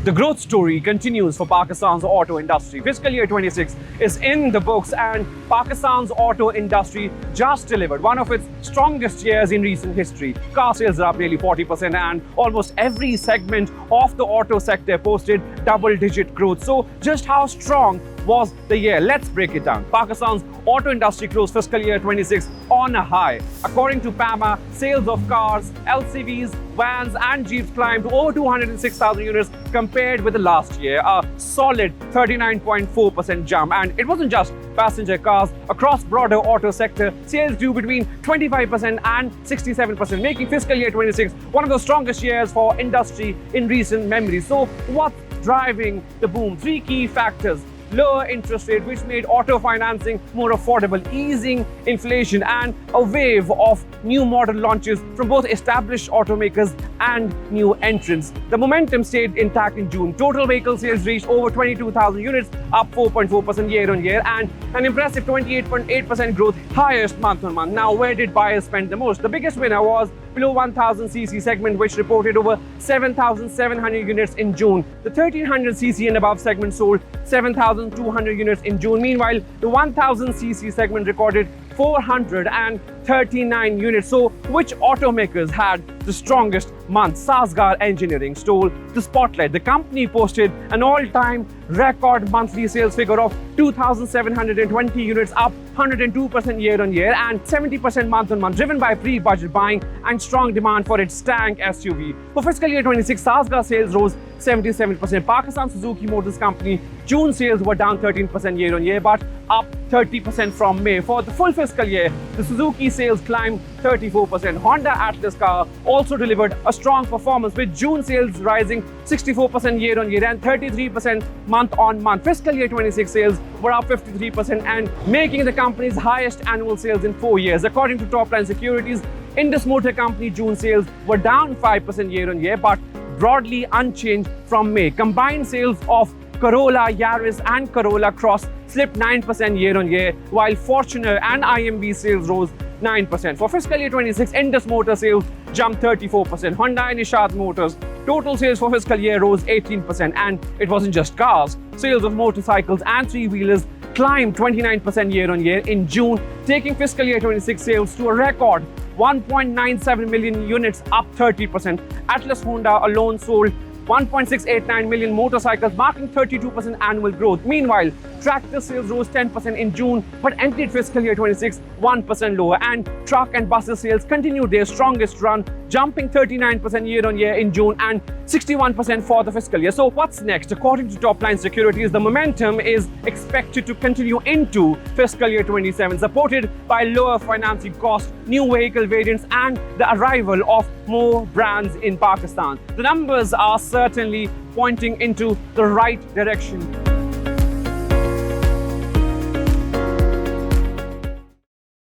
The growth story continues for Pakistan's auto industry. Fiscal year 26 is in the books and Pakistan's auto industry just delivered one of its strongest years in recent history. Car sales are up nearly 40% and almost every segment of the auto sector posted double-digit growth. So just how strong was the year? Let's break it down. Pakistan's auto industry closed fiscal year 26 on a high. According to PAMA, sales of cars, LCVs, vans and jeeps climbed to over 206,000 units compared with the last year, a solid 39.4% jump. And it wasn't just passenger cars. Across broader auto sector, sales grew between 25% and 67%, making fiscal year 26 one of the strongest years for industry in recent memory. So what's driving the boom? Three key factors: lower interest rate, which made auto financing more affordable, easing inflation, and a wave of new model launches from both established automakers and new entrants. The momentum stayed intact in June. Total vehicle sales reached over 22,000 units, up 4.4% year-on-year, and an impressive 28.8% growth, highest month-on-month. Now, where did buyers spend the most? The biggest winner was below 1000cc segment, which reported over 7,700 units in June. The 1300cc and above segment sold 7,200 units in June. Meanwhile, the 1000cc segment recorded 439 units. So, which automakers had the strongest month? Sasgar Engineering stole the spotlight. The company posted an all-time record monthly sales figure of 2,720 units, up 102% year-on-year and 70% month-on-month, driven by pre-budget buying and strong demand for its tank SUV. For fiscal year 26, Sasgar sales rose 77%. Pakistan Suzuki Motors Company June sales were down 13% year-on-year, but up 30% from May. For the full fiscal year, the Suzuki sales climbed 34%. Honda Atlas car also delivered a strong performance, with June sales rising 64% year-on-year and 33% month-on-month. Fiscal year 26 sales were up 53% and making the company's highest annual sales in 4 years. According to Top Line Securities, Indus Motor Company June sales were down 5% year-on-year, but broadly unchanged from May. Combined sales of Corolla, Yaris and Corolla Cross slipped 9% year-on-year, while Fortuner and IMV sales rose 9%. For fiscal year 26, Indus Motor sales jumped 34%. Honda and Ishad Motors total sales for fiscal year rose 18%. And it wasn't just cars. Sales of motorcycles and three-wheelers climbed 29% year-on-year in June, taking fiscal year 26 sales to a record 1.97 million units, up 30%. Atlas Honda alone sold 1.689 million motorcycles, marking 32% annual growth. Meanwhile, tractor sales rose 10% in June, but ended fiscal year 26 1% lower. And truck and buses sales continued their strongest run, jumping 39% year-on-year in June and 61% for the fiscal year. So what's next? According to Top Line Securities, the momentum is expected to continue into fiscal year 27, supported by lower financing costs, new vehicle variants, and the arrival of more brands in Pakistan. The numbers are certainly pointing into the right direction.